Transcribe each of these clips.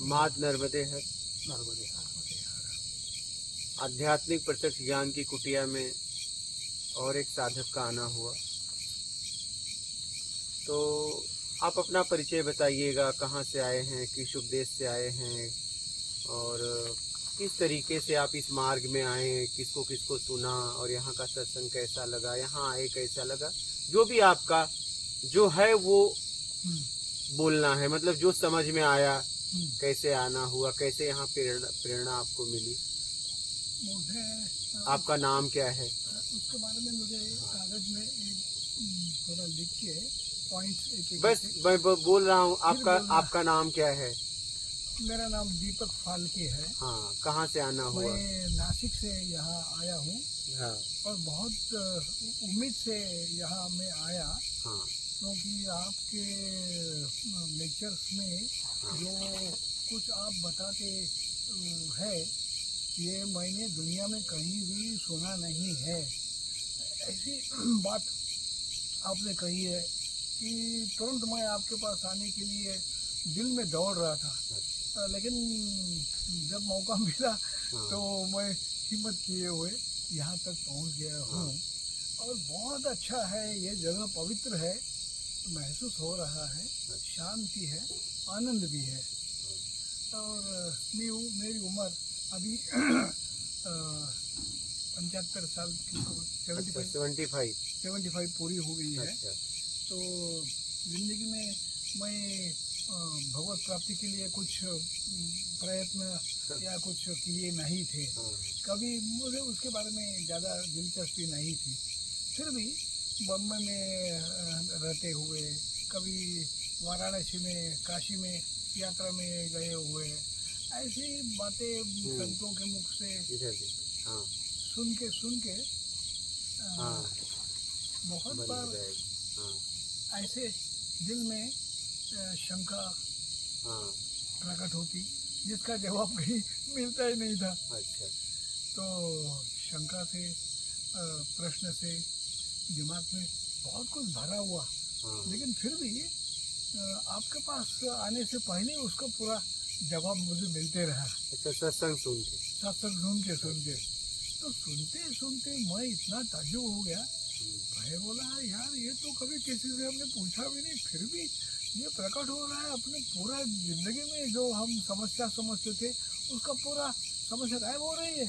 मात नर्मदे हर। नर्मदे हर। आध्यात्मिक प्रत्यक्ष ज्ञान की कुटिया में और एक साधक का आना हुआ। तो आप अपना परिचय बताइएगा, कहाँ से आए हैं, किस उपदेश से आए हैं, और किस तरीके से आप इस मार्ग में आए, किसको किसको सुना, और यहाँ का सत्संग कैसा लगा, यहाँ आए कैसा लगा, जो भी आपका जो है वो बोलना है। मतलब जो समझ में आया, कैसे आना हुआ, कैसे यहाँ प्रेरणा प्रेरणा आपको मिली। मुझे आपका नाम क्या है? उसके बारे में मुझे कागज में एक थोड़ा लिख के पॉइंट्स एक बस मैं बोल रहा हूँ, आपका नाम क्या है? मेरा नाम दीपक फाल्के है। हाँ, कहाँ से आना हुआ? मैं नासिक से यहाँ आया हूँ। हाँ। और बहुत उम्मीद से यहाँ मैं आया। हाँ। क्योंकि आपके लेक्चर्स में जो कुछ आप बताते हैं ये मैंने दुनिया में कहीं भी सुना नहीं है। ऐसी बात आपने कही है कि तुरंत मैं आपके पास आने के लिए दिल में दौड़ रहा था। लेकिन जब मौका मिला तो मैं हिम्मत किए हुए यहाँ तक पहुँच गया हूँ। और बहुत अच्छा है, ये जगह पवित्र है, महसूस हो रहा है, शांति है, आनंद भी है। और मेरी उम्र अभी 75 साल की 75 पूरी हो गई है। तो जिंदगी में मैं भगवत प्राप्ति के लिए कुछ प्रयत्न या कुछ किए नहीं थे। कभी मुझे उसके बारे में ज़्यादा दिलचस्पी नहीं थी। फिर भी बम्बई में रहते हुए, कभी वाराणसी में, काशी में यात्रा में गए हुए, ऐसी बातें संतों के मुख से सुन के बहुत बार ऐसे दिल में शंका प्रकट होती जिसका जवाब कहीं मिलता ही नहीं था। अच्छा। तो शंका से, प्रश्न से दिमाग में बहुत कुछ भरा हुआ। लेकिन फिर भी आपके पास आने से पहले उसका पूरा जवाब मुझे मिलते रहा। अच्छा, सत्संग सुन के तो सुनते मैं इतना ताज्जुब हो गया। मैं बोला यार ये तो कभी किसी से हमने पूछा भी नहीं, फिर भी ये प्रकट हो रहा है। अपने पूरा जिंदगी में जो हम समस्या समझते थे उसका पूरा समस्या गायब हो रही है,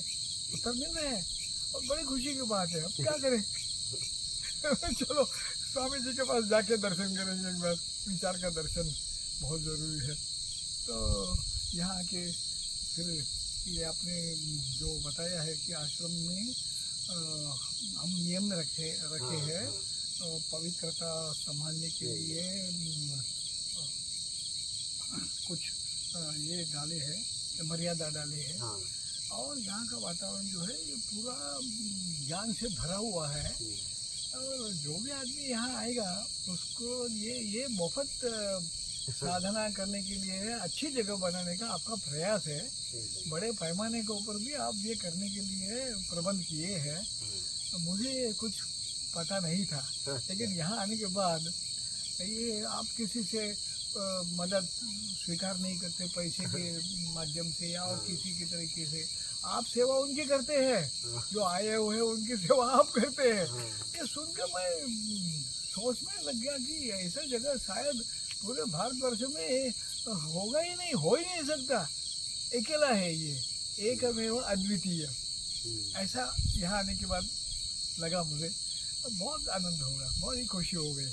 उत्तर मिल रहे हैं, और बड़ी खुशी की बात है। अब क्या करें? चलो स्वामी जी के पास जाके दर्शन करेंगे एक बार। विचार का दर्शन बहुत ज़रूरी है। तो यहाँ आके फिर ये आपने जो बताया है कि आश्रम में हम नियम रखे हैं पवित्रता संभालने के लिए कुछ ये डाले हैं, मर्यादा डाले हैं। और यहाँ का वातावरण जो है ये पूरा ज्ञान से भरा हुआ है। और जो भी आदमी यहाँ आएगा उसको ये मुफ्त साधना करने के लिए अच्छी जगह बनाने का आपका प्रयास है। बड़े पैमाने के ऊपर भी आप ये करने के लिए प्रबंध किए हैं। मुझे कुछ पता नहीं था, लेकिन यहाँ आने के बाद ये आप किसी से मदद स्वीकार नहीं करते पैसे के माध्यम से या और किसी के तरीके से। आप सेवा उनकी करते हैं, जो आए हुए हैं उनकी सेवा आप करते हैं। ये सुनकर मैं सोचने लग गया कि ऐसा जगह शायद पूरे भारतवर्ष में होगा ही नहीं, हो ही नहीं सकता। अकेला है ये, एकमेव अद्वितीय। ऐसा यहाँ आने के बाद लगा मुझे। बहुत आनंद होगा, बहुत ही खुशी हो गई।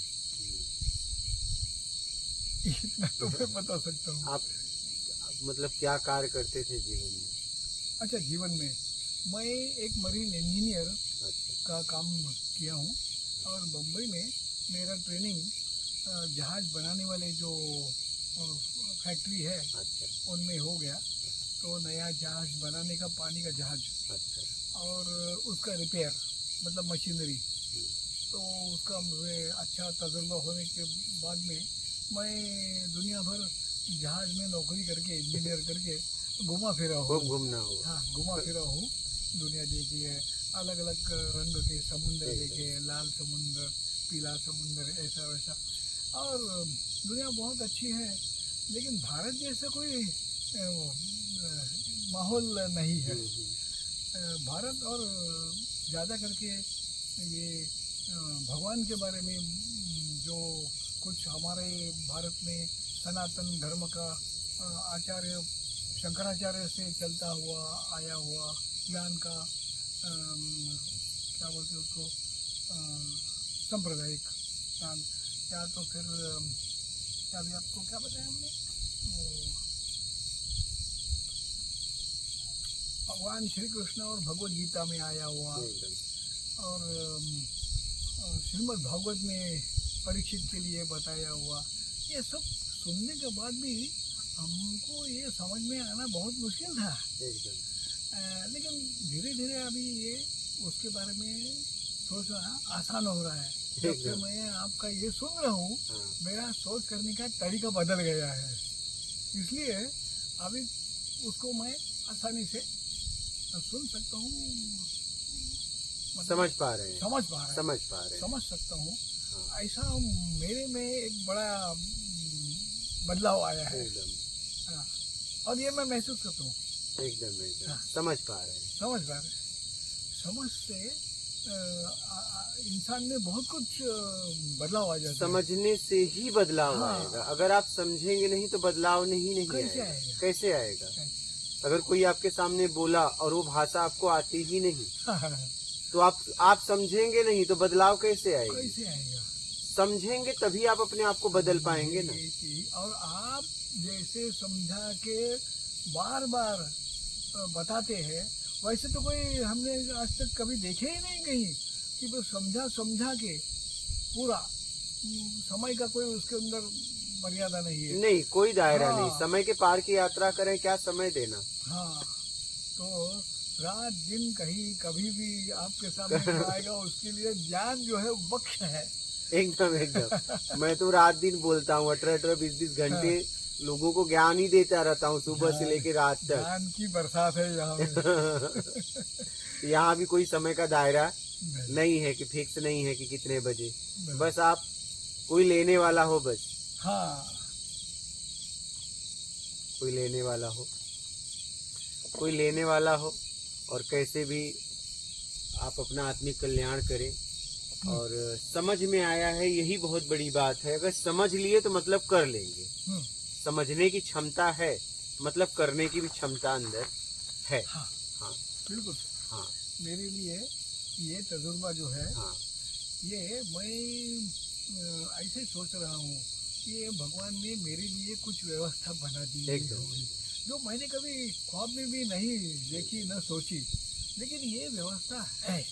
इतना तो मैं बता सकता हूँ। आप मतलब क्या कार्य करते थे जीवन में? अच्छा, जीवन में मैं एक मरीन इंजीनियर का काम किया हूँ। और बम्बई में मेरा ट्रेनिंग जहाज बनाने वाले जो फैक्ट्री है उनमें हो गया। तो नया जहाज बनाने का, पानी का जहाज, और उसका रिपेयर मतलब मशीनरी, तो उसका मुझे अच्छा तजुर्बा होने के बाद में मैं दुनिया भर जहाज में नौकरी करके, इंजीनियर करके घुमा फिरा हूँ। घूमना हो? हाँ, घुमा फिरा हूँ। दुनिया देखी है, अलग अलग रंग के समुंदर देखे, लाल समुंदर, पीला समुंदर, ऐसा वैसा। और दुनिया बहुत अच्छी है, लेकिन भारत जैसा कोई माहौल नहीं है। भारत और ज़्यादा करके ये भगवान के बारे में जो कुछ हमारे भारत में सनातन धर्म का आचार्य शंकराचार्य से चलता हुआ आया हुआ ज्ञान का क्या बोलते हैं उसको सांप्रदायिक ज्ञान, या तो फिर क्या भी आपको क्या बताया हमने, भगवान श्री कृष्ण और भगवद गीता में आया हुआ और श्रीमद् भागवत में परीक्षित के लिए बताया हुआ, ये सब सुनने के बाद भी हमको ये समझ में आना बहुत मुश्किल था। लेकिन धीरे धीरे अभी ये उसके बारे में सोचना आसान हो रहा है। जब से मैं आपका ये सुन रहा हूँ, मेरा सोच करने का तरीका बदल गया है, इसलिए अभी उसको मैं आसानी से सुन सकता हूँ, समझ पा रहे हैं, समझ सकता हूँ। ऐसा मेरे में एक बड़ा बदलाव आया है। हाँ, और ये मैं महसूस करता हूँ। एकदम समझ पा रहे हैं। समझ से इंसान में बहुत कुछ बदलाव आ जाता है। समझने से ही बदलाव आएगा। अगर आप समझेंगे नहीं तो बदलाव नहीं कैसे आएगा? अगर कोई आपके सामने बोला और वो भाषा आपको आती ही नहीं तो आप समझेंगे नहीं तो बदलाव कैसे आएगा? समझेंगे तभी आप अपने आप को बदल पाएंगे ना। और आप जैसे समझा के बार बार बताते हैं, वैसे तो कोई हमने आज तक कभी देखे ही नहीं कहीं कि वो समझा के पूरा समय का कोई उसके अंदर मर्यादा नहीं है। नहीं, कोई दायरा नहीं। समय के पार की यात्रा करें, क्या समय देना। हाँ, तो रात दिन कहीं कभी भी आपके सामने आएगा, उसके लिए ज्ञान जो है बख्श है। एकदम मैं तो रात दिन बोलता हूँ, 18 20 घंटे लोगों को ज्ञान ही देता रहता हूँ, सुबह से लेकर रात तक। ज्ञान की बरसात है यहाँ। यहाँ भी कोई समय का दायरा नहीं है कि फिक्स नहीं है कि कितने बजे, बस आप कोई लेने वाला हो बस। हाँ, कोई लेने वाला हो और कैसे भी आप अपना आत्मिक कल्याण करें। और समझ में आया है, यही बहुत बड़ी बात है। अगर समझ लिए तो मतलब कर लेंगे। समझने की क्षमता है मतलब करने की भी क्षमता अंदर है। हाँ, बिल्कुल। हाँ, मेरे लिए ये तजुर्बा जो है, ये मैं ऐसे सोच रहा हूँ कि भगवान ने मेरे लिए कुछ व्यवस्था बना दी है, जो मैंने कभी ख्वाब में भी नहीं देखी न सोची, लेकिन ये व्यवस्था है।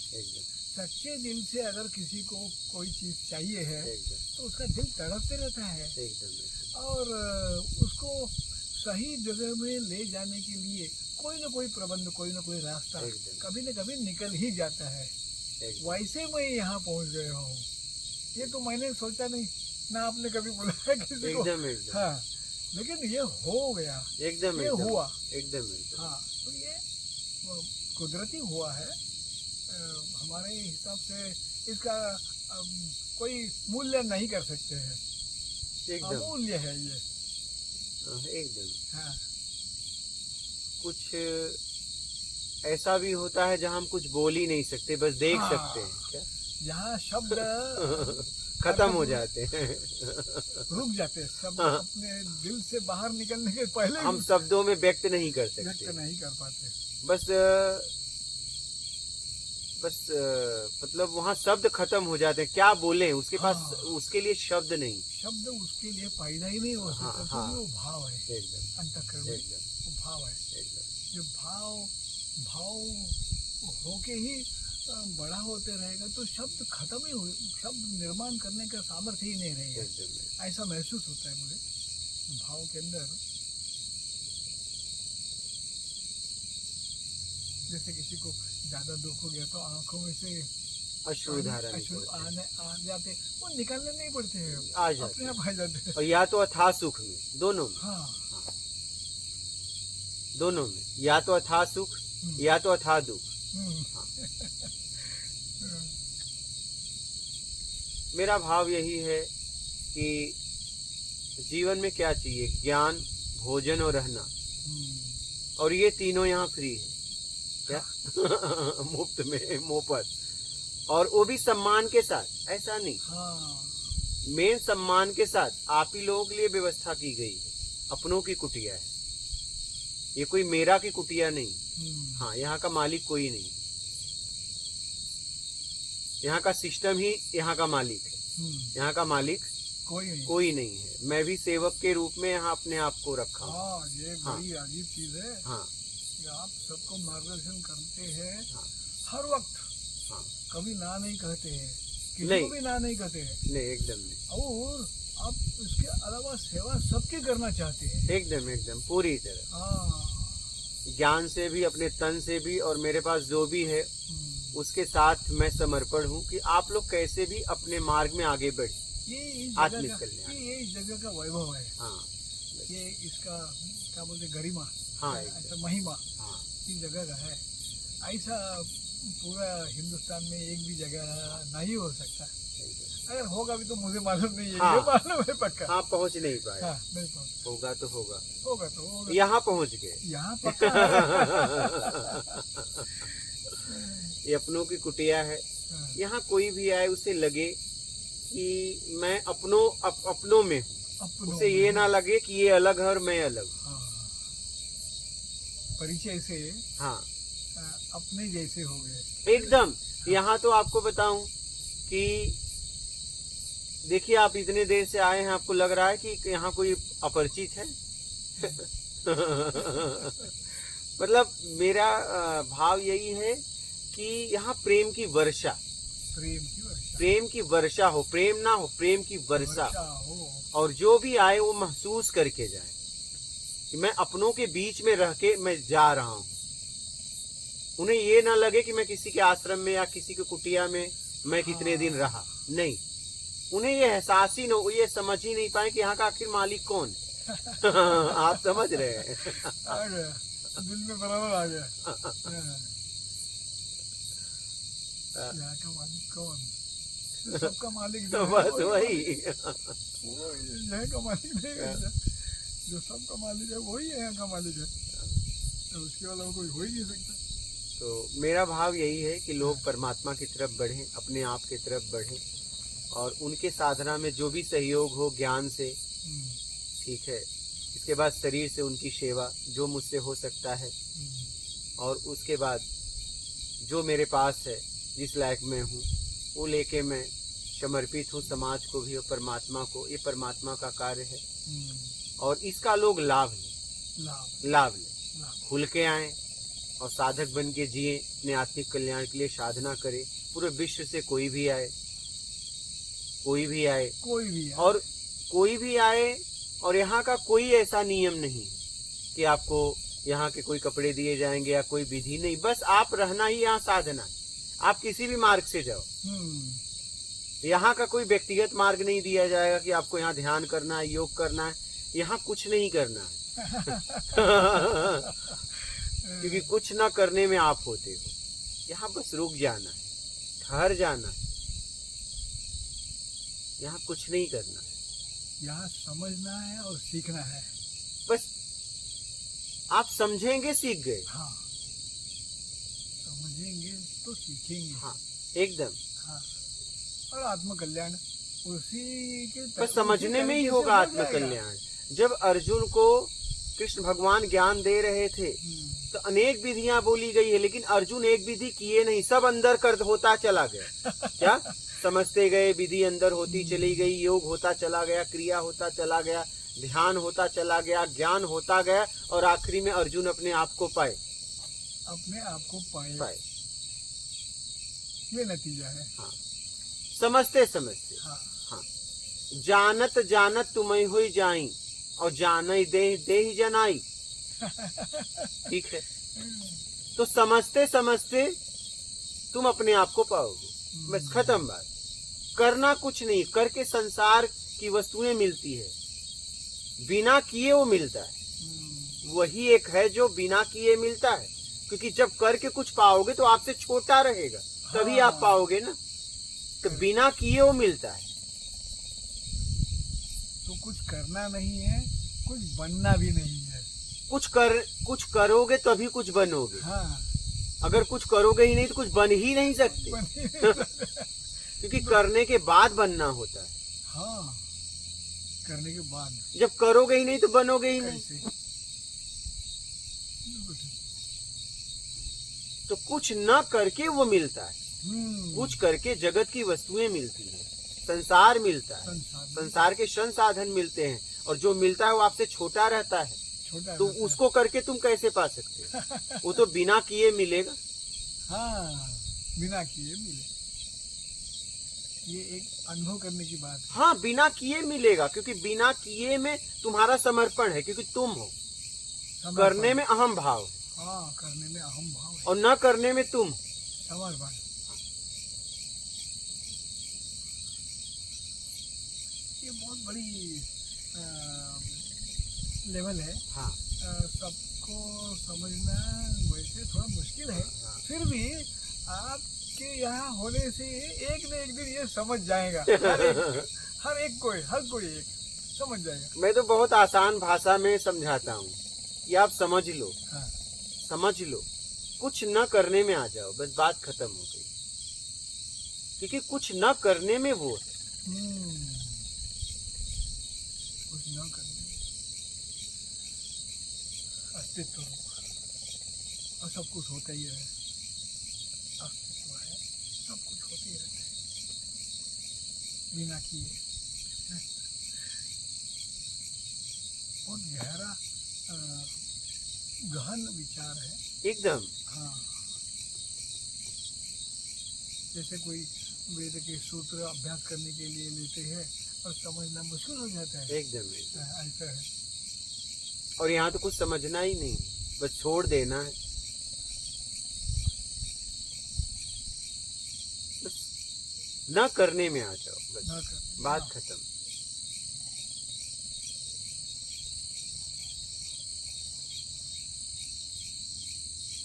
सच्चे दिल से अगर किसी को कोई चीज चाहिए है तो उसका दिल तड़पते रहता है, और उसको सही जगह में ले जाने के लिए कोई ना कोई प्रबंध, कोई ना कोई रास्ता कभी न कभी निकल ही जाता है। वैसे मैं यहाँ पहुँच गया हूँ। ये तो मैंने सोचा नहीं, ना आपने कभी बुलाया किसी को। हाँ, लेकिन ये हो गया, ये हुआ। हाँ, तो ये कुदरती हुआ है। हमारे हिसाब से इसका कोई मूल्य नहीं कर सकते हैं। अमूल्य है ये एकदम। हाँ, कुछ ऐसा भी होता है जहाँ हम कुछ बोल ही नहीं सकते, बस देख सकते हैं क्या? जहाँ शब्द खत्म हो जाते हैं, रुक जाते हैं शब्द। अपने दिल से बाहर निकलने के पहले हम शब्दों में व्यक्त नहीं कर सकते, व्यक्त नहीं कर पाते। बस मतलब वहाँ शब्द खत्म हो जाते हैं। क्या बोले उसके पास, उसके लिए शब्द नहीं, शब्द उसके लिए पैदा ही नहीं हो सकता। तो वो भाव है अंतःकरण में, वो भाव है। जो भाव होके ही बड़ा होते रहेगा तो शब्द खत्म ही हो, शब्द निर्माण करने का सामर्थ्य ही नहीं रहेगा। ऐसा महसूस होता है मुझे भाव के अंदर। जैसे किसी को ज्यादा दुख हो गया तो आंखों में से अश्रु धारा आ जाते, वो निकालने नहीं पड़ते हैं, अपने आप आ जाते। और या तो अथाह सुख में, दोनों में। दोनों में, या तो अथाह सुख या तो अथाह दुख। मेरा भाव यही है कि जीवन में क्या चाहिए? ज्ञान, भोजन और रहना, और ये तीनों यहाँ फ्री है क्या? मुफ्त में, मुफ्त, और वो भी सम्मान के साथ, ऐसा नहीं, मेन सम्मान के साथ आप ही लोगों के लिए व्यवस्था की गई है। अपनों की कुटिया है ये, कोई मेरा की कुटिया नहीं। हाँ, यहाँ का मालिक कोई नहीं, यहाँ का सिस्टम ही यहाँ का मालिक है। यहाँ का मालिक कोई नहीं है। मैं भी सेवक के रूप में यहाँ अपने आप को रखा हूँ। ये बड़ी अजीब चीज है। हाँ, कि आप सबको मार्गदर्शन करते हैं। हाँ, हर वक्त। हाँ, कभी ना नहीं कहते हैं, किसी नहीं, को भी ना नहीं कहते हैं। नहीं, एकदम नहीं। और आप इसके अलावा सेवा सबकी करना चाहते हैं। एकदम एकदम पूरी तरह, हाँ, ज्ञान से भी, अपने तन से भी, और मेरे पास जो भी है उसके साथ मैं समर्पण हूँ कि आप लोग कैसे भी अपने मार्ग में आगे बढ़े। ये आत्मिक कल्याण, ये इस जगह का वैभव है। हाँ, ये इसका क्या बोलते, गरिमा, हाँ, ऐसा महिमा हाँ, इस जगह का है। ऐसा पूरा हिंदुस्तान में एक भी जगह नहीं हो सकता। अगर होगा भी तो मुझे मालूम नहीं है। हाँ, ये मालूम है पक्का। हाँ, पहुँच नहीं पाए। हाँ, नहीं पहुंच। होगा तो होगा, होगा तो होगा। यहाँ पहुँच गए। यहाँ पक्का है। ये अपनों की कुटिया है। यहाँ कोई भी आए उसे लगे कि मैं अपनों में हूँ, उसे ये ना लगे कि ये अलग है और मैं अलग हूँ। हाँ, परिचय से हाँ, अपने जैसे हो गए एकदम। यहाँ तो आपको बताऊं कि देखिए, आप इतने देर से आए हैं, आपको लग रहा है कि यहाँ कोई अपरिचित है। मतलब मेरा भाव यही है कि यहाँ प्रेम की वर्षा, प्रेम की वर्षा हो, प्रेम ना हो, प्रेम की वर्षा हो। और जो भी आए वो महसूस करके जाए कि मैं अपनों के बीच में रह के मैं जा रहा हूँ। उन्हें ये ना लगे कि मैं किसी के आश्रम में या किसी के कुटिया में मैं कितने दिन रहा। नहीं, उन्हें ये एहसास ही न, ये समझ ही नहीं पाए कि यहाँ का आखिर मालिक कौन है। आप समझ रहे हैं? आ गया, दिल में बराबर आ गया। यहाँ का मालिक कौन? सबका मालिक बस वही। वो यहाँ का मालिक नहीं है, जो सबका मालिक है वही यहाँ का मालिक है, तो उसके अलावा कोई हो ही नहीं सकता। तो मेरा भाव यही है कि लोग परमात्मा की तरफ बढ़ें, अपने आप की तरफ बढ़ें, और उनके साधना में जो भी सहयोग हो ज्ञान से, ठीक है, इसके बाद शरीर से उनकी सेवा जो मुझसे हो सकता है, और उसके बाद जो मेरे पास है, जिस लायक में हूँ, वो लेके मैं समर्पित हूँ समाज को भी और परमात्मा को। ये परमात्मा का कार्य है और इसका लोग लाभ लें, खुल के आए और साधक बन के जिए, अपने आत्मिक कल्याण के लिए साधना करें। पूरे विश्व से कोई भी आए, और कोई भी आए, और यहाँ का कोई ऐसा नियम नहीं है कि आपको यहाँ के कोई कपड़े दिए जाएंगे या कोई विधि नहीं। बस आप रहना ही यहाँ साधना। आप किसी भी मार्ग से जाओ, यहाँ का कोई व्यक्तिगत मार्ग नहीं दिया जाएगा कि आपको यहाँ ध्यान करना है, योग करना है। यहाँ कुछ नहीं करना है। क्योंकि कुछ ना करने में आप होते हो। यहाँ बस रुक जाना है, ठहर जाना है, यहाँ कुछ नहीं करना है, यहाँ समझना है और सीखना है। बस आप समझेंगे, सीख गए। हाँ, समझेंगे तो सीखेंगे। हाँ, एकदम। हाँ, और आत्मकल्याण उसी के बस समझने में ही होगा आत्मकल्याण। जब अर्जुन को कृष्ण भगवान ज्ञान दे रहे थे तो अनेक विधियां बोली गई है, लेकिन अर्जुन एक विधि किए नहीं, सब अंदर कर होता चला गया। क्या समझते गए, विधि अंदर होती चली गई, योग होता चला गया, क्रिया होता चला गया, ध्यान होता चला गया, ज्ञान होता गया, और आखिरी में अर्जुन अपने आप को पाए। ये नतीजा है। हाँ, समझते समझते। हाँ, जानत जानत तुम्हें हुई जाई और जानई दे ही जनाई। ठीक है, तो समझते समझते तुम अपने आप को पाओगे। बस खत्म बात। करना कुछ नहीं, करके संसार की वस्तुएं मिलती है, बिना किए वो मिलता है। वही एक है जो बिना किए मिलता है, क्योंकि जब करके कुछ पाओगे तो आपसे छोटा रहेगा, तभी आप पाओगे ना। तो बिना किए वो मिलता है। तो कुछ करना नहीं है, कुछ बनना भी नहीं है, कुछ करोगे तभी कुछ बनोगे। हाँ अगर कुछ करोगे ही नहीं तो कुछ बन ही नहीं सकते। क्योंकि करने के बाद बनना होता है। हाँ करने के बाद जब करोगे ही नहीं तो बनोगे ही नहीं। कैसे? बिल्कुल ठीक। तो कुछ न करके वो मिलता है। हम्म, कुछ करके जगत की वस्तुएं मिलती है, संसार मिलता है, संसार संसार के संसाधन मिलते हैं, और जो मिलता है वो आपसे छोटा रहता है। छोटा तो रहता है। उसको करके तुम कैसे पा सकते हो? वो तो बिना किए मिलेगा। हाँ बिना किए मिले, ये एक अनुभव करने की बात है। हाँ, बिना किए मिलेगा, क्योंकि बिना किए में तुम्हारा समर्पण है, क्योंकि तुम हो। समर्पण। करने में अहम भाव, हाँ करने में अहम भाव है, और न करने में तुम। समर्पण। ये बहुत बड़ी लेवल है। हाँ सबको समझना वैसे थोड़ा मुश्किल है, फिर भी आपके यहाँ होने से एक न एक दिन ये समझ जाएगा। हर कोई एक समझ जाएगा। मैं तो बहुत आसान भाषा में समझाता हूँ कि आप समझ लो। हाँ समझ लो, कुछ न करने में आ जाओ, बस बात खत्म हो गई। क्योंकि कुछ न करने में वो है। कुछ न करने अस्तित्व, और सब कुछ होता ही है। अस्तित्व है, सब कुछ होते ही रहता है बिना किए। बहुत गहरा गहन विचार है एकदम। हाँ। जैसे कोई वेद के सूत्र अभ्यास करने के लिए लेते हैं और समझना मुश्किल हो जाता है। एकदम। ऐसा है। और यहाँ तो कुछ समझना ही नहीं, बस छोड़ देना है। बस न करने में आ जाओ, बस बात खत्म।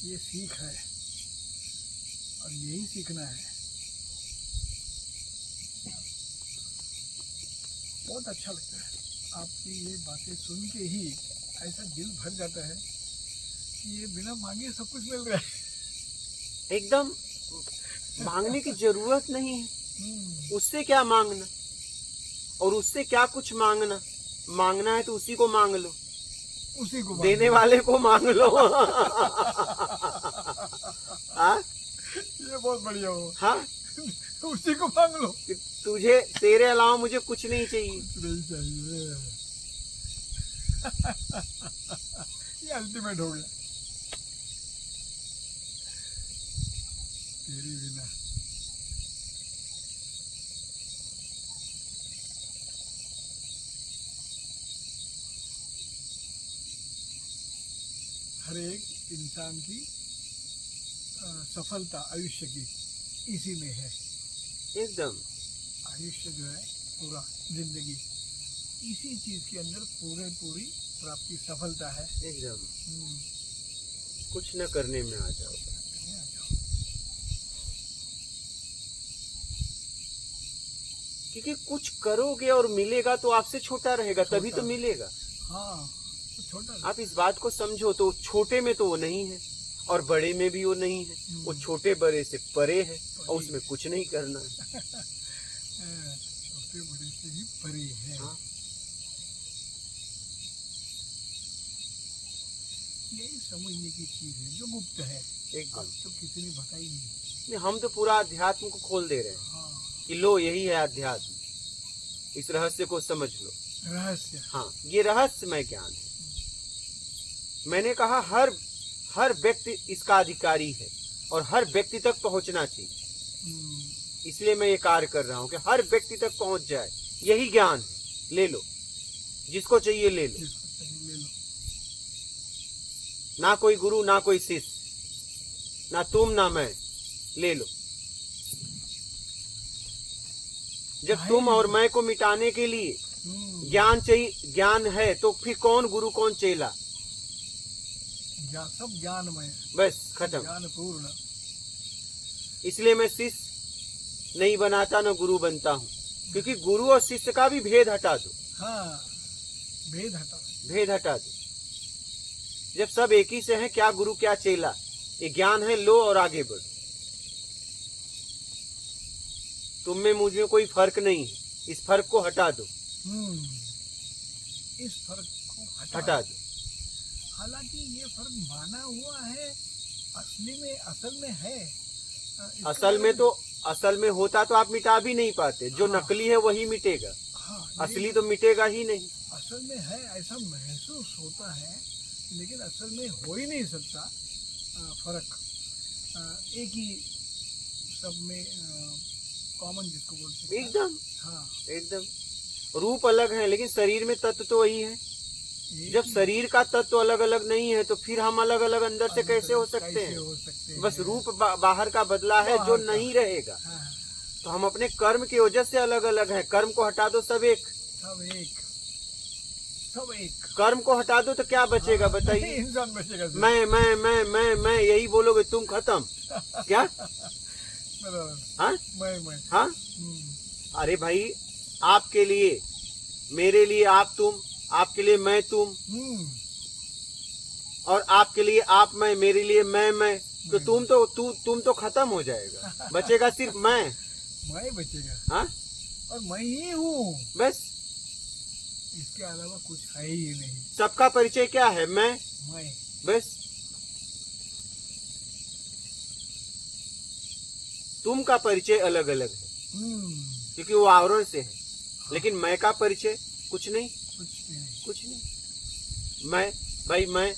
ये सीख है, और यही सीखना है। बहुत अच्छा लगता है आपकी ये बातें सुन के ही, ऐसा दिल भर जाता है कि ये बिना मांगे सब कुछ मिल रहा है। एकदम मांगने की जरूरत नहीं है। उससे क्या मांगना, और उससे क्या कुछ मांगना। मांगना है तो उसी को मांग लो, उसी को देने वाले को मांग लो। हाँ ये बहुत बढ़िया हो। हाँ, उसी को मांग लो। तुझे, तेरे अलावा मुझे कुछ नहीं चाहिए। कुछ नहीं चाहिए। ये अल्टीमेट हो गया। तेरे बिना हर एक इंसान की सफलता आयुष्य की इसी में है। एकदम। आयुष्य जो है पूरा जिंदगी इसी चीज के अंदर पूरी प्राप्ति सफलता है। एकदम। कुछ न करने में आ जाओ। क्योंकि कुछ करोगे और मिलेगा तो आपसे छोटा रहेगा, तभी तो मिलेगा। हाँ तो छोटा। आप इस बात को समझो, तो छोटे में तो वो नहीं है, और बड़े में भी वो नहीं है। वो छोटे बड़े से परे है, और उसमें कुछ नहीं करना है। छोटे बड़े से भी परे है। हाँ? यही समझने की चीज है जो गुप्त है। एकदम। तो किसी ने बताई नहीं। हम तो पूरा अध्यात्म को खोल दे रहे हैं। हाँ। कि लो, यही है अध्यात्म, इस रहस्य को समझ लो। रहस्य। हाँ, ये रहस्यमय ज्ञान है। मैंने कहा हर व्यक्ति इसका अधिकारी है, और हर व्यक्ति तक पहुंचना चाहिए। इसलिए मैं ये कार्य कर रहा हूँ कि हर व्यक्ति तक पहुंच जाए। यही ज्ञान है, ले लो, जिसको चाहिए ले लो। ना कोई गुरु, ना कोई शिष्य, ना तुम ना मैं, ले लो। जब तुम और मैं को मिटाने के लिए ज्ञान चाहिए, ज्ञान है, तो फिर कौन गुरु कौन चेला? सब ज्ञानमय, बस खत्म। ज्ञान पूर्ण। इसलिए मैं शिष्य नहीं बनाता, न गुरु बनता हूँ, क्योंकि गुरु और शिष्य का भी भेद हटा दो। हाँ, भेद हटा भेद हटा दो। जब सब एक ही से हैं, क्या गुरु क्या चेला, ये ज्ञान है, लो और आगे बढ़ो। तुम में मुझ में कोई फर्क नहीं है, इस फर्क को हटा दो। इस फर्क को हटा दो। हालांकि ये फर्क माना हुआ है, असल में है। असल में होता तो आप मिटा भी नहीं पाते। जो नकली है वही मिटेगा, असली तो मिटेगा ही नहीं। असल में है, ऐसा महसूस होता है, लेकिन असल में हो ही नहीं सकता फर्क। एक ही सब में कॉमन जिसको बोलते हैं। एकदम, हाँ एकदम। रूप अलग है लेकिन शरीर में तत्व तो वही है। जब शरीर का तत्व अलग अलग नहीं है तो फिर हम अलग अलग अंदर से कैसे हो सकते हैं? बस रूप बाहर का बदला है जो नहीं रहेगा। तो हम अपने कर्म की वजह से अलग अलग हैं। कर्म को हटा दो, सब एक। कर्म को हटा दो तो क्या बचेगा बताइए? इंसान बचेगा। मैं यही बोलोगे तुम खत्म क्या? हाँ हाँ। अरे भाई, आपके लिए मेरे लिए आप तुम, आपके लिए मैं तुम, और आपके लिए आप मैं, मेरे लिए मैं, तो तुम तो खत्म हो जाएगा। बचेगा सिर्फ मैं बचेगा। हाँ, और मैं ही हूँ बस, इसके अलावा कुछ है ही नहीं। सबका परिचय क्या है? मैं बस। तुम का परिचय अलग अलग है क्योंकि वो आवरण से है, लेकिन मैं का परिचय कुछ नहीं। मैं भाई, मैं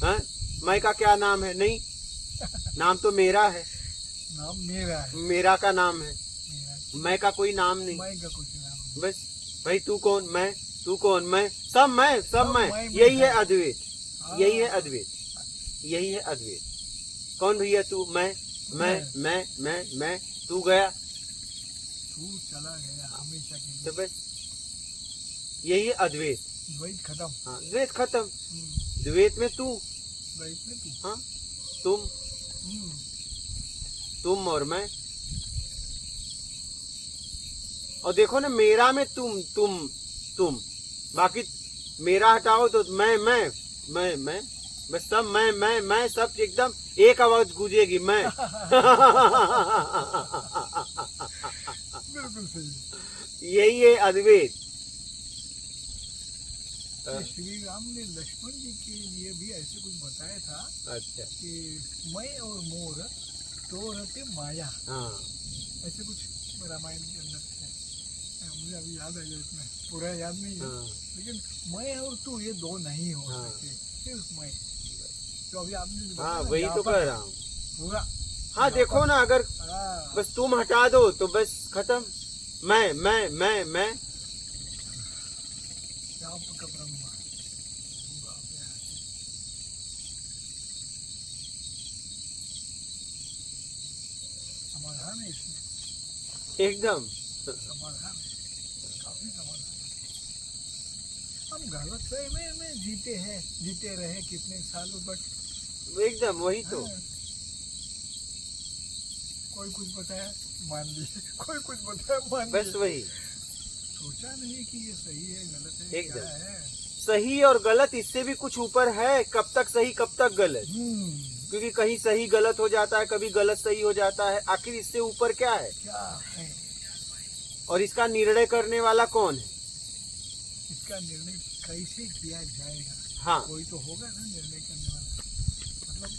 हाँ, मैं का क्या नाम है? नहीं, नाम तो मेरा है। नाम मेरा है, मेरा का नाम है, मैं का कोई नाम नहीं। मैं का कुछ नाम नहीं। बस भाई, तू कौन, मैं, तू कौन, मैं, सब मैं। यही है अद्वैत, यही है अद्वैत, यही है अद्वैत। कौन भैया तू? मैं, तू गया, तू चला गया हमेशा के लिए। तो बस यही है अद्वैत। द्वैत खत्म। हाँ, द्वैत खत्म। द्वैत में तू, द्वैत में तू, हाँ, तुम और मैं। और देखो ना, मेरा में तुम, बाकी मेरा हटाओ तो मैं, बस सब मैं सब एकदम एक आवाज गूंजेगी, मैं। बिल्कुल सही। यही है अद्वैत। श्री राम ने लक्ष्मण जी के लिए भी ऐसे कुछ बताया था। अच्छा, कि मैं और मोर तो रहते माया। हाँ, ऐसे कुछ रामायण के अंदर है। मुझे अभी याद है, इसमें पूरा याद नहीं है। हाँ, लेकिन मैं और तू ये दो नहीं हो हाँ, सकते, सिर्फ मैं। तो अभी आपने हाँ, वही तो कह रहा हूँ पूरा। हाँ, देखो ना, अगर बस तुम हटा दो तो बस खत्म। मैं का ब्रह्म समाधान है इसमें, एकदम। समाधान है, काफी समाधान। हम गलत में जीते रहे कितने सालों, बट एकदम वही तो। कोई कुछ बताया मान लिए, कोई कुछ बताया मान लिए, बस वही। सोचा नहीं कि ये सही है गलत है, एकदम क्या है। सही और गलत इससे भी कुछ ऊपर है। कब तक सही कब तक गलत, क्योंकि कहीं सही गलत हो जाता है, कभी गलत सही हो जाता है। आखिर इससे ऊपर क्या है? और इसका निर्णय करने वाला कौन है? इसका निर्णय कैसे किया जाएगा? हाँ, कोई तो होगा ना निर्णय करने वाला। मतलब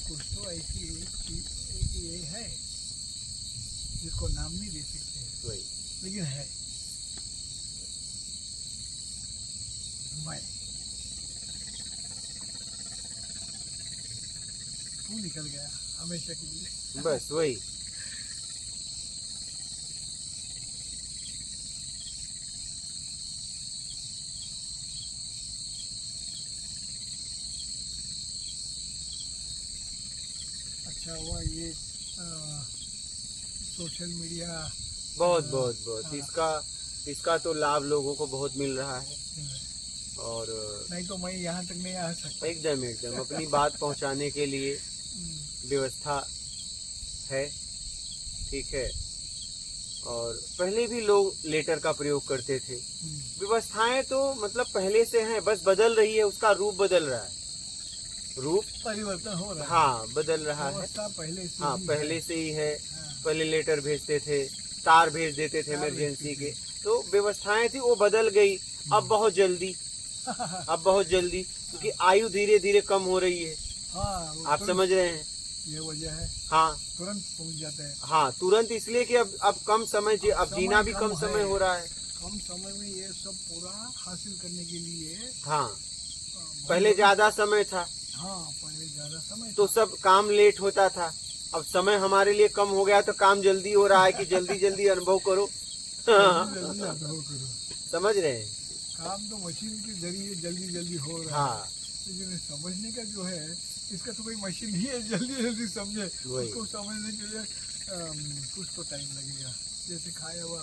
कुछ तो ऐसी एक ये है जिसको नाम नहीं दे सकते, वही, लेकिन है। मैं, तू निकल गया हमेशा के लिए। बस वही। अच्छा हुआ ये सोशल मीडिया। बहुत इसका तो लाभ लोगों को बहुत मिल रहा है। और नहीं तो मैं यहाँ तक नहीं आ सकता। एकदम अपनी बात पहुंचाने के लिए व्यवस्था है, ठीक है। और पहले भी लोग लेटर का प्रयोग करते थे। व्यवस्थाएं तो मतलब पहले से हैं, बस बदल रही है, उसका रूप बदल रहा है, रूप परिवर्तन हो रहा है। हाँ बदल रहा है। व्यवस्था पहले से हाँ ही पहले है। से ही है। हाँ। पहले लेटर भेजते थे, तार भेज देते थे तार इमरजेंसी भेजते के, तो व्यवस्थाएं थी वो बदल गई। अब बहुत जल्दी, अब बहुत जल्दी, क्योंकि आयु धीरे धीरे कम हो रही है। हाँ, वो आप तुरंत- समझ रहे हैं। ये वजह है, हाँ तुरंत पहुंच जाते हैं। हाँ, तुरंत इसलिए कि अब कम समय अब समय जीना भी कम कम समय है। हो रहा है। कम समय में ये सब पूरा हासिल करने के लिए हाँ पहले ज्यादा समय था, हाँ पहले ज्यादा समय तो सब काम लेट होता था। अब समय हमारे लिए कम हो गया तो काम जल्दी हो रहा है कि जल्दी जल्दी अनुभव करो। जल्दी अनुभव करो। समझ रहे हैं। काम तो मशीन के जरिए जल्दी जल्दी हो रहा हाँ है, लेकिन समझने का जो है इसका तो कोई मशीन ही है जल्दी जल्दी समझे। वही। उसको समझने के लिए कुछ तो टाइम लगेगा, जैसे खाया हुआ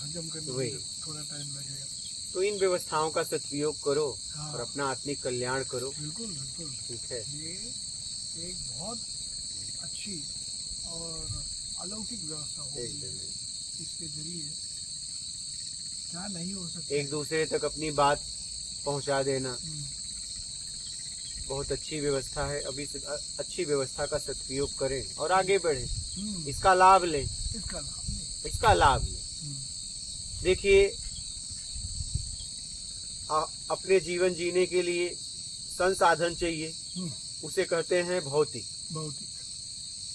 हजम करने वही। में थोड़ा टाइम लगेगा। तो इन व्यवस्थाओं का सदुपयोग करो हाँ। और अपना आत्मिक कल्याण करो। बिल्कुल बिल्कुल, ठीक है। ये एक बहुत अच्छी और अलौकिक व्यवस्था होगी। इसके जरिए क्या नहीं हो सकता। एक दूसरे तक अपनी बात पहुंचा देना बहुत अच्छी व्यवस्था है। अभी से अच्छी व्यवस्था का सदुपयोग करें और आगे बढ़ें, इसका लाभ लें, इसका लाभ नहीं। इसका लाभ लें। देखिए अपने जीवन जीने के लिए संसाधन चाहिए, उसे कहते हैं भौतिक। भौतिक।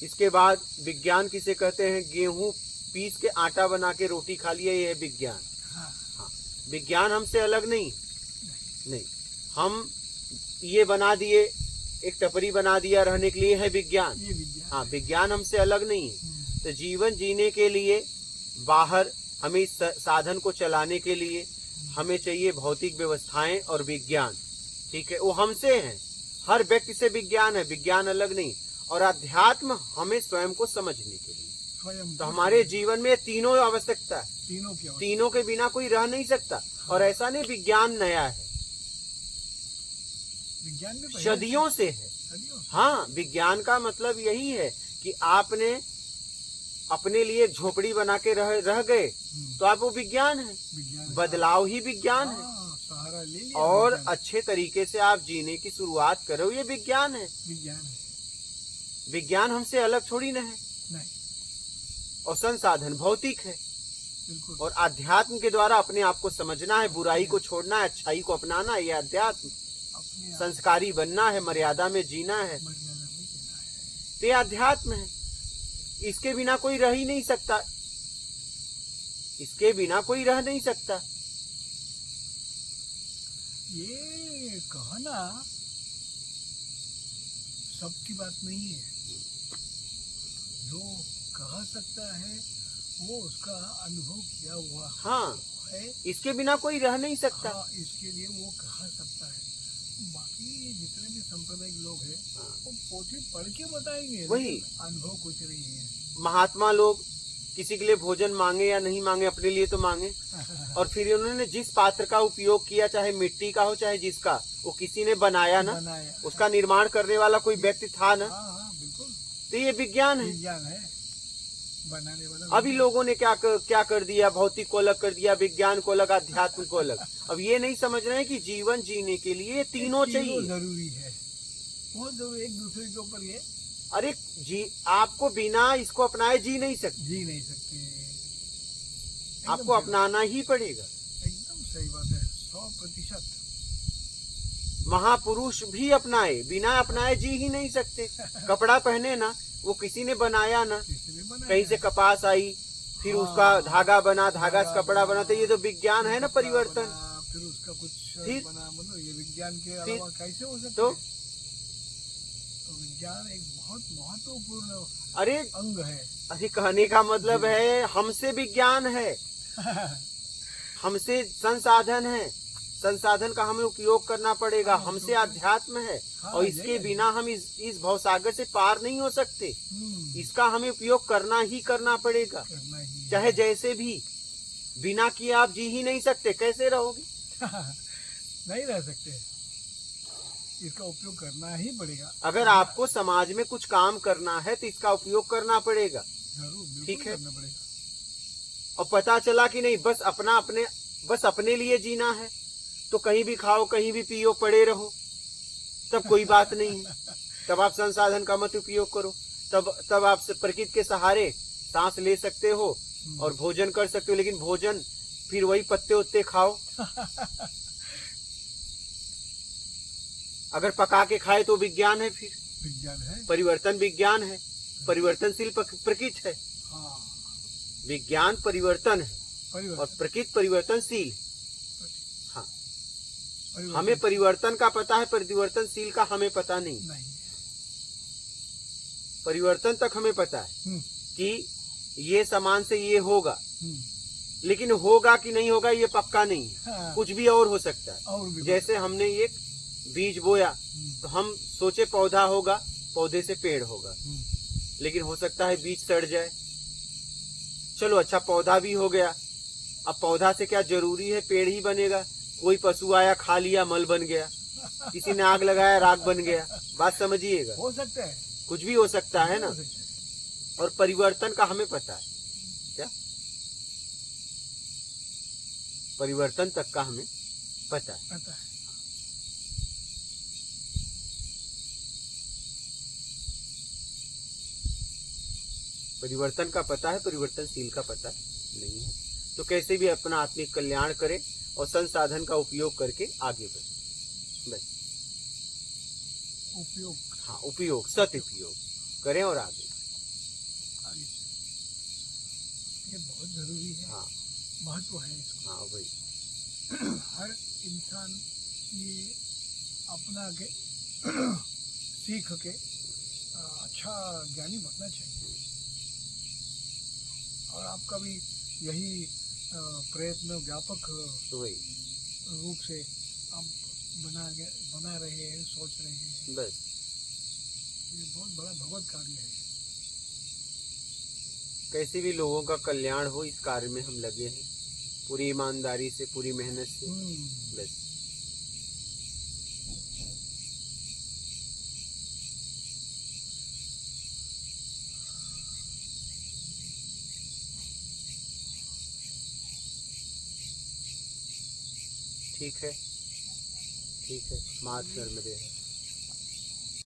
इसके बाद विज्ञान किसे कहते हैं? गेहूं पीस के आटा बना के रोटी खा लिया, ये है विज्ञान। हाँ विज्ञान हमसे अलग नहीं, हम ये बना दिए, एक टपरी बना दिया रहने के लिए, है विज्ञान। ये विज्ञान। हाँ विज्ञान हमसे अलग नहीं है। तो जीवन जीने के लिए बाहर हमें इस साधन को चलाने के लिए हमें चाहिए भौतिक व्यवस्थाएं और विज्ञान। ठीक है, वो हमसे हैं, हर व्यक्ति से विज्ञान है, विज्ञान अलग नहीं। और अध्यात्म हमें स्वयं को समझने के लिए। स्वयं तो हमारे जीवन में तीनों आवश्यकता है, तीनों की तीनों के बिना कोई रह नहीं सकता। और ऐसा नहीं विज्ञान नया है, विज्ञान में सदियों से है। हाँ विज्ञान का मतलब यही है कि आपने अपने लिए एक झोपड़ी बना के रह गए तो आप वो विज्ञान है, बदलाव ही विज्ञान है। सहारा ले लिया और विज्ञान। अच्छे तरीके से आप जीने की शुरुआत करो, ये विज्ञान है। विज्ञान है। विज्ञान हमसे अलग थोड़ी न है। नहीं। और संसाधन भौतिक है। बिल्कुल। और अध्यात्म के द्वारा अपने आप को समझना है, बुराई को छोड़ना है, अच्छाई को अपनाना है, ये अध्यात्म। संस्कारी बनना है, मर्यादा में जीना है, तो ये अध्यात्म है। इसके बिना कोई रह ही नहीं सकता, इसके बिना कोई रह नहीं सकता। ये कहना सबकी बात नहीं है, जो कह सकता है वो उसका अनुभव किया हुआ हाँ है, इसके बिना कोई रह नहीं सकता। हाँ, इसके लिए वो कह सकता है। बाकी जितने भी सांप्रदायिक लोग हैं वो पोथी पढ़ के बताएंगे, वही अनुभव कुछ नहीं है। महात्मा लोग किसी के लिए भोजन मांगे या नहीं मांगे, अपने लिए तो मांगे। और फिर उन्होंने जिस पात्र का उपयोग किया, चाहे मिट्टी का हो चाहे जिसका, वो किसी ने बनाया ना, उसका निर्माण करने वाला कोई व्यक्ति था ना। हाँ, बिल्कुल। तो ये विज्ञान है, विज्ञान है बनाने वाला। अभी लोगों ने क्या कर दिया, भौतिक को अलग कर दिया, विज्ञान को अलग, अध्यात्म को अलग। अब ये नहीं समझ रहे हैं कि जीवन जीने के लिए तीनों चाहिए, जरूरी है, बहुत जरूरी। एक दूसरे के ऊपर ये अरे जी आपको बिना इसको अपनाए जी नहीं सकते, आपको अपनाना ही पड़ेगा। एकदम सही बात है, 100%। महापुरुष भी अपनाए, बिना अपनाए जी ही नहीं सकते। कपड़ा पहने ना, वो किसी ने बनाया ना, कहीं से कपास आई, फिर उसका धागा बना, धागा से कपड़ा बना, तो ये तो विज्ञान है ना, परिवर्तन। फिर उसका कुछ फिर बना, मतलब ये विज्ञान के अलावा कैसे हो सकता तो विज्ञान एक बहुत महत्वपूर्ण अरे अंग है। अरे कहने का मतलब है हमसे विज्ञान है, हमसे संसाधन है, संसाधन का हमें उपयोग करना पड़ेगा, हमसे अध्यात्म है। और इसके बिना हम इस भवसागर से पार नहीं हो सकते। इसका हमें उपयोग करना ही करना पड़ेगा, चाहे जैसे भी। बिना किए आप जी ही नहीं सकते, कैसे रहोगे? नहीं रह सकते, इसका उपयोग करना ही पड़ेगा। अगर आपको समाज में कुछ काम करना है तो इसका उपयोग करना पड़ेगा। जरूर, ठीक है। करना पड़ेगा। और पता चला कि नहीं बस अपने लिए जीना है, तो कहीं भी खाओ, कहीं भी पियो, पड़े रहो, तब कोई बात नहीं है। तब आप संसाधन का मत उपयोग करो, तब आप प्रकृति के सहारे सांस ले सकते हो और भोजन कर सकते हो। लेकिन भोजन फिर वही पत्ते उत्ते खाओ। अगर पका के खाए तो विज्ञान है, फिर विज्ञान है, परिवर्तन विज्ञान है, परिवर्तनशील प्रकृति है। हाँ, विज्ञान परिवर्तन है और परिवर्तन, प्रकृति परिवर्तनशील है। हाँ, परिवर्तन हमें परिवर्तन का पता है, परिवर्तनशील का हमें पता नहीं। नहीं। परिवर्तन तक हमें पता है कि ये सामान से ये होगा, लेकिन होगा कि नहीं होगा ये पक्का नहीं है। हाँ, कुछ भी और हो सकता है। और भी जैसे हमने एक बीज बोया तो हम सोचे पौधा होगा, पौधे से पेड़ होगा, लेकिन हो सकता है बीज सड़ जाए। चलो अच्छा, पौधा भी हो गया। अब पौधा से क्या जरूरी है पेड़ ही बनेगा? कोई पशु आया, खा लिया, मल बन गया। किसी ने आग लगाया, राख बन गया। बात समझिएगा, हो सकता है, कुछ भी हो सकता है ना। हो सकता है। और परिवर्तन का हमें पता है, क्या परिवर्तन तक का हमें पता है। पता है। परिवर्तन का पता है, परिवर्तनशील का पता नहीं है। तो कैसे भी अपना आत्मिक कल्याण करें और संसाधन का उपयोग करके आगे बढ़े, बस। उपयोग, हाँ, उपयोग, सदुपयोग करें और आगे बढ़ें। आगे चलें। ये बहुत जरूरी है। हाँ, महत्व है इसको। हाँ भाई। हर इंसान ये अपना के सीख के अच्छा ज्ञानी बनना चाहिए। और आपका भी यही प्रयत्न व्यापक वही रूप से आप बना रहे हैं, सोच रहे हैं। बस। ये बहुत बड़ा भगवत कार्य है। कैसे भी लोगों का कल्याण हो, इस कार्य में हम लगे हैं, पूरी ईमानदारी से, पूरी मेहनत से, बस। ठीक है, ठीक है। मात नर्मदे है।